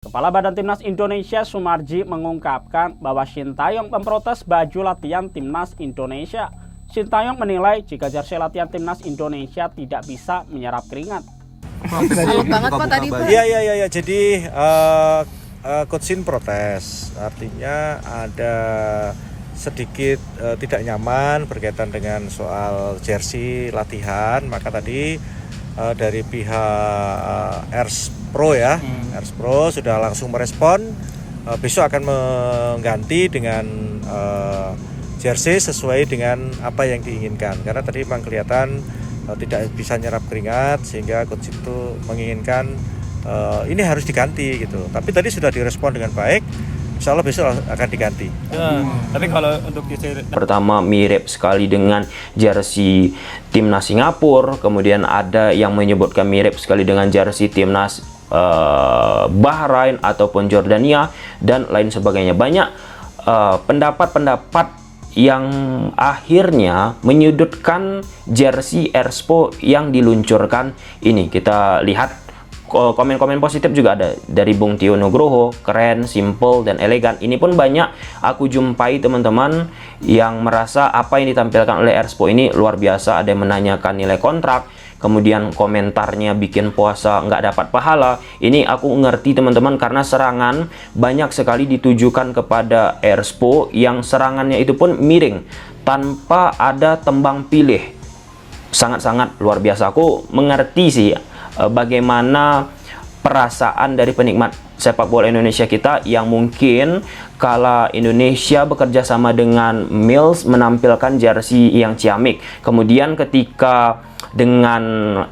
Kepala Badan Timnas Indonesia Sumarji mengungkapkan bahwa Shin Tae-yong memprotes baju latihan Timnas Indonesia. Shin Tae-yong menilai jika jersey latihan Timnas Indonesia tidak bisa menyerap keringat. Halus banget Pak tadi Pak. Iya. Jadi Coach Shin protes. Artinya ada sedikit tidak nyaman berkaitan dengan soal jersey latihan. Maka tadi dari pihak Ers Pro Ers Pro sudah langsung merespon. Besok akan mengganti dengan jersey sesuai dengan apa yang diinginkan. Karena tadi memang kelihatan tidak bisa nyerap keringat, sehingga coach itu menginginkan ini harus diganti gitu. Tapi tadi sudah direspon dengan baik. Insya Allah besok akan diganti. Tapi kalau untuk pertama mirip sekali dengan jersey timnas Singapura, kemudian ada yang menyebutkan mirip sekali dengan jersey timnas Bahrain ataupun Jordania dan lain sebagainya. Banyak pendapat-pendapat yang akhirnya menyudutkan jersey Erspo yang diluncurkan ini. Kita lihat komen-komen positif juga ada dari Bung Tio Nugroho, keren, simple, dan elegan. Ini pun banyak aku jumpai teman-teman yang merasa apa yang ditampilkan oleh Erspo ini luar biasa. Ada yang menanyakan nilai kontrak, kemudian komentarnya bikin puasa nggak dapat pahala. Ini aku ngerti teman-teman, karena serangan banyak sekali ditujukan kepada Erspo yang serangannya itu pun miring tanpa ada tembang pilih. Sangat-sangat luar biasa. Aku mengerti sih bagaimana perasaan dari penikmat sepak bola Indonesia kita yang mungkin kala Indonesia bekerja sama dengan Mills menampilkan jersey yang ciamik. Kemudian ketika dengan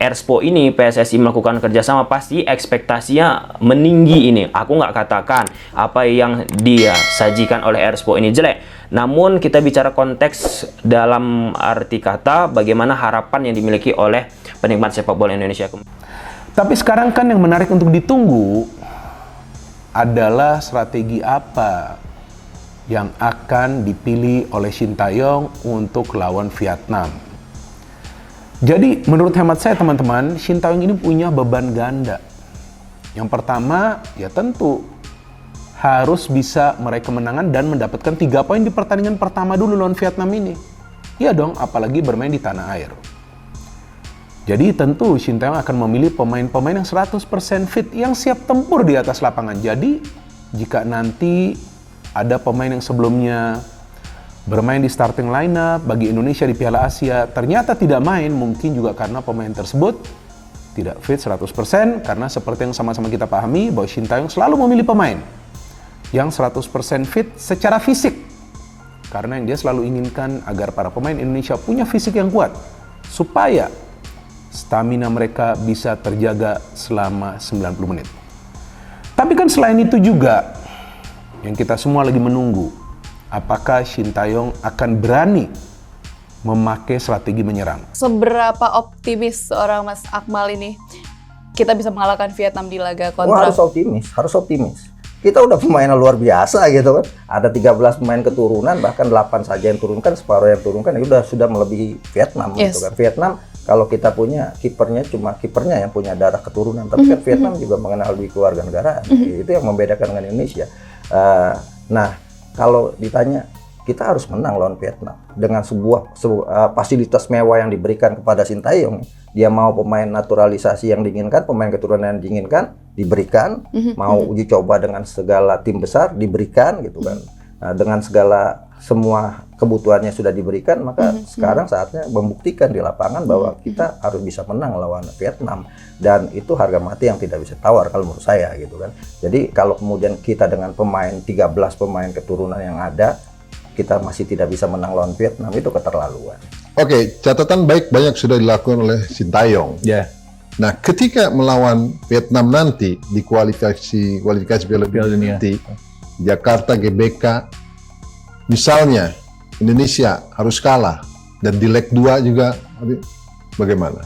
Erspo ini PSSI melakukan kerjasama, pasti ekspektasinya meninggi ini. Aku nggak katakan apa yang dia sajikan oleh Erspo ini jelek. Namun kita bicara konteks dalam arti kata bagaimana harapan yang dimiliki oleh penikmat sepak bola Indonesia. Tapi sekarang kan yang menarik untuk ditunggu adalah strategi apa yang akan dipilih oleh Shin Tae-yong untuk lawan Vietnam. Jadi menurut hemat saya teman-teman, Shin Tae-yong ini punya beban ganda. Yang pertama ya tentu harus bisa meraih kemenangan dan mendapatkan 3 poin di pertandingan pertama dulu lawan Vietnam ini. Iya dong, apalagi bermain di tanah air. Jadi tentu Shin Tae-yong akan memilih pemain-pemain yang 100% fit, yang siap tempur di atas lapangan. Jadi jika nanti ada pemain yang sebelumnya bermain di starting lineup bagi Indonesia di Piala Asia ternyata tidak main, mungkin juga karena pemain tersebut tidak fit 100%, karena seperti yang sama-sama kita pahami bahwa Shin Tae-yong selalu memilih pemain yang 100% fit secara fisik. Karena yang dia selalu inginkan agar para pemain Indonesia punya fisik yang kuat supaya stamina mereka bisa terjaga selama 90 menit. Tapi kan selain itu juga yang kita semua lagi menunggu, apakah Shin Tae-yong akan berani memakai strategi menyerang? Seberapa optimis seorang Mas Akmal ini kita bisa mengalahkan Vietnam di laga kontra? Wah, harus optimis. Kita udah pemain luar biasa gitu kan. Ada 13 pemain keturunan, bahkan 8 saja yang turunkan, separuh yang turunkan ya sudah melebihi Vietnam gitu kan. Vietnam kalau kita punya kipernya cuma kipernya yang punya darah keturunan, tapi kan Vietnam juga mengenal di keluarga negaraan. Itu yang membedakan dengan Indonesia. Nah, kalau ditanya kita harus menang lawan Vietnam dengan sebuah fasilitas mewah yang diberikan kepada Shin Tae-yong. Dia mau pemain naturalisasi yang diinginkan, pemain keturunan yang diinginkan diberikan, mau uji coba dengan segala tim besar diberikan gitu kan. Nah, dengan segala semua kebutuhannya sudah diberikan, maka sekarang saatnya membuktikan di lapangan bahwa kita harus bisa menang lawan Vietnam, dan itu harga mati yang tidak bisa tawar kalau menurut saya gitu kan. Jadi kalau kemudian kita dengan 13 pemain keturunan yang ada, kita masih tidak bisa menang lawan Vietnam, itu keterlaluan. Oke, catatan baik banyak sudah dilakukan oleh Shin Tae-yong. Nah, ketika melawan Vietnam nanti di kualifikasi Piala Dunia nanti, Jakarta GBK, misalnya Indonesia harus kalah dan di leg 2 juga, bagaimana?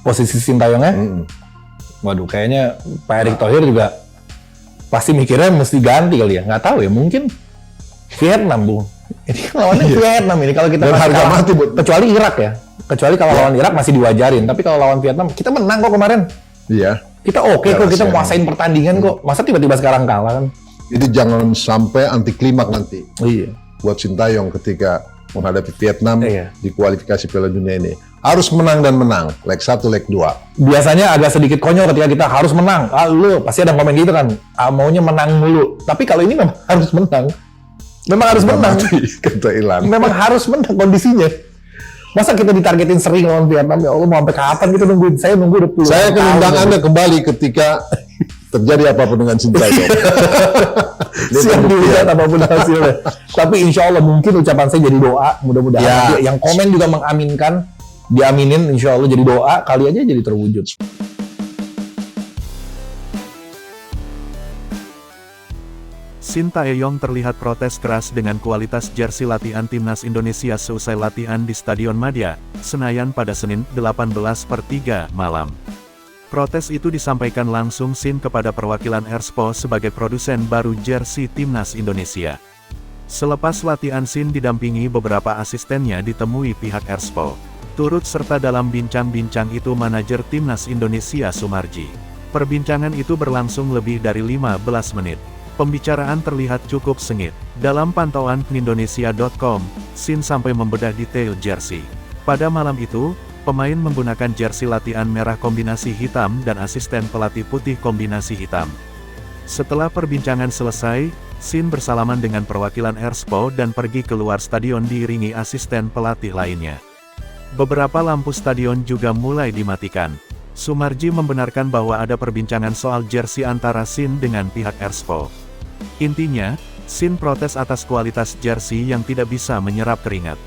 posisi Shin Tae-yongnya? Waduh, kayaknya Pak Erick Thohir juga pasti mikirnya mesti ganti kali ya. Nggak tahu ya, mungkin Vietnam, Bung. Ini lawannya Vietnam ini, kalau kita harga mati, kecuali Irak ya. Kecuali kalau lawan Irak masih diwajarin, tapi kalau lawan Vietnam kita menang kok kemarin. Iya. Kita oke kok, kita nguasain pertandingan kok. Masa tiba-tiba sekarang kalah kan? Jadi jangan sampai anti klimaks nanti. Iya. Buat Sintayong ketika menghadapi Vietnam Iya. di kualifikasi Piala Dunia ini. Harus menang dan menang. Leg 1, leg 2. Biasanya agak sedikit konyol ketika kita harus menang. Lu pasti ada komen gitu kan. Maunya menang mulu. Tapi kalau ini memang harus menang. Memang harus menang. Kata Ilan. Memang harus menang kondisinya. Masa kita ditargetin sering lawan Vietnam, ya Allah mau sampai kapan kita nungguin? Saya nunggu udah puluhan Saya akan tahun. undang Anda kembali ketika terjadi apapun dengan Sintayong. Siap dilihat apapun hasilnya. Tapi insya Allah mungkin ucapan saya jadi doa. Mudah-mudahan Ya. nanti yang komen juga mengaminkan. Diaminin insya Allah jadi doa. Kali aja jadi terwujud. Sintayong terlihat protes keras dengan kualitas jersey latihan timnas Indonesia seusai latihan di Stadion Madia, Senayan pada Senin 18/3 malam. Protes itu disampaikan langsung Sin kepada perwakilan Erspo sebagai produsen baru jersey timnas Indonesia. Selepas latihan Sin didampingi beberapa asistennya ditemui pihak Erspo. Turut serta dalam bincang-bincang itu manajer timnas Indonesia Sumarji. Perbincangan itu berlangsung lebih dari 15 menit. Pembicaraan terlihat cukup sengit. Dalam pantauan Indonesia.com, Sin sampai membedah detail jersey. Pada malam itu, pemain menggunakan jersey latihan merah kombinasi hitam dan asisten pelatih putih kombinasi hitam. Setelah perbincangan selesai, Sin bersalaman dengan perwakilan Erspo dan pergi keluar stadion diiringi asisten pelatih lainnya. Beberapa lampu stadion juga mulai dimatikan. Sumarji membenarkan bahwa ada perbincangan soal jersey antara Sin dengan pihak Erspo. Intinya, Sin protes atas kualitas jersey yang tidak bisa menyerap keringat.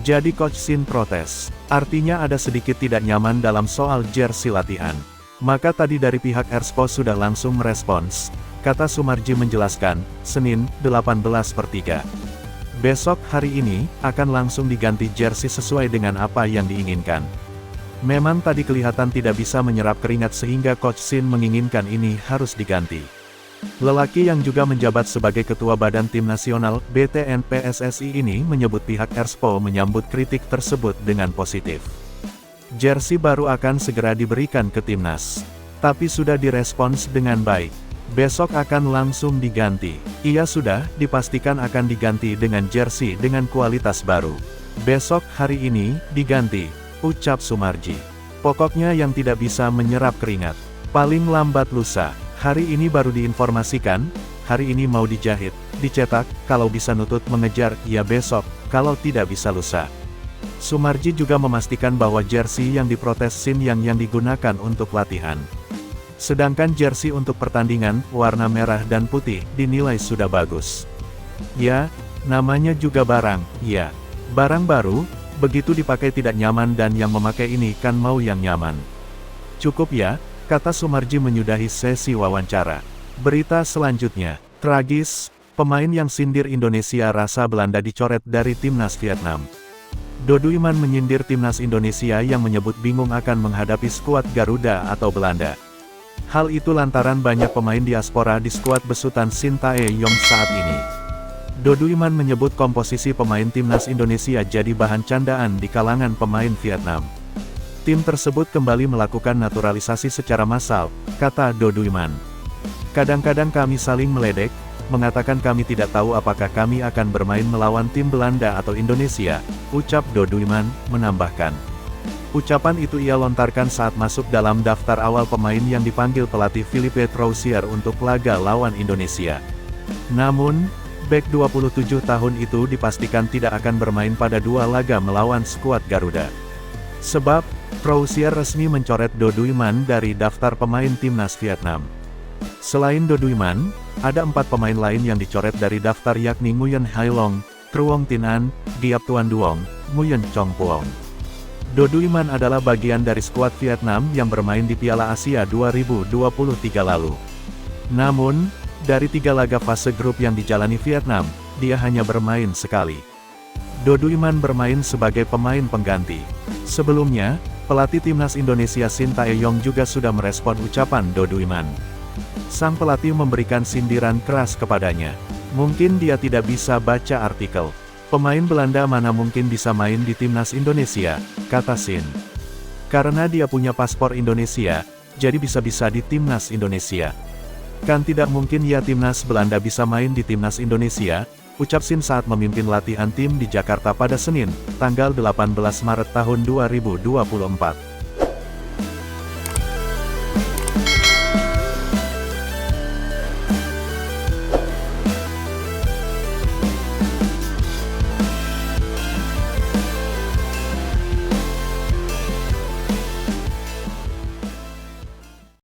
Jadi Coach Sin protes, artinya ada sedikit tidak nyaman dalam soal jersey latihan. Maka tadi dari pihak Erspo sudah langsung merespons, kata Sumarji menjelaskan, Senin, 18/3. Besok hari ini, akan langsung diganti jersey sesuai dengan apa yang diinginkan. Memang tadi kelihatan tidak bisa menyerap keringat sehingga Coach Sin menginginkan ini harus diganti. Lelaki yang juga menjabat sebagai Ketua Badan Tim Nasional BTN PSSI ini menyebut pihak Erspo menyambut kritik tersebut dengan positif. Jersey baru akan segera diberikan ke timnas. Tapi sudah direspons dengan baik. Besok akan langsung diganti. Iya sudah, dipastikan akan diganti dengan jersey dengan kualitas baru. Besok hari ini, diganti, ucap Sumarji. Pokoknya yang tidak bisa menyerap keringat. Paling lambat lusa. Hari ini baru diinformasikan, hari ini mau dijahit, dicetak, kalau bisa nutut mengejar, ya besok, kalau tidak bisa lusa. Sumarji juga memastikan bahwa jersey yang diprotes Sin yang digunakan untuk latihan. Sedangkan jersey untuk pertandingan, warna merah dan putih, dinilai sudah bagus. Ya, namanya juga barang, ya. Barang baru, begitu dipakai tidak nyaman dan yang memakai ini kan mau yang nyaman. Cukup ya, kata Sumarji menyudahi sesi wawancara. Berita selanjutnya, tragis, pemain yang sindir Indonesia rasa Belanda dicoret dari timnas Vietnam. Doduiman menyindir timnas Indonesia yang menyebut bingung akan menghadapi skuad Garuda atau Belanda. Hal itu lantaran banyak pemain diaspora di skuad besutan Sintayong saat ini. Doduiman menyebut komposisi pemain timnas Indonesia jadi bahan candaan di kalangan pemain Vietnam. Tim tersebut kembali melakukan naturalisasi secara massal, kata Doduiman. Kadang-kadang kami saling meledek, mengatakan kami tidak tahu apakah kami akan bermain melawan tim Belanda atau Indonesia, ucap Doduiman, menambahkan. Ucapan itu ia lontarkan saat masuk dalam daftar awal pemain yang dipanggil pelatih Philippe Troussier untuk laga lawan Indonesia. Namun, bek 27 tahun itu dipastikan tidak akan bermain pada 2 laga melawan skuad Garuda. Sebab, Troussier resmi mencoret Doduiman dari daftar pemain timnas Vietnam. Selain Doduiman, ada 4 pemain lain yang dicoret dari daftar yakni Nguyen Hai Long, Truong Tin An, Giap Tuan Duong, Nguyen Chong Puong. Doduiman adalah bagian dari skuad Vietnam yang bermain di Piala Asia 2023 lalu. Namun, dari 3 laga fase grup yang dijalani Vietnam, dia hanya bermain sekali. Doduiman bermain sebagai pemain pengganti. Sebelumnya, pelatih timnas Indonesia Sintayong juga sudah merespon ucapan Doduiman. Sang pelatih memberikan sindiran keras kepadanya. Mungkin dia tidak bisa baca artikel. Pemain Belanda mana mungkin bisa main di timnas Indonesia, kata Sin. Karena dia punya paspor Indonesia, jadi bisa-bisa di Timnas Indonesia. Kan tidak mungkin ya Timnas Belanda bisa main di Timnas Indonesia, ucap Sin saat memimpin latihan tim di Jakarta pada Senin, tanggal 18 Maret tahun 2024.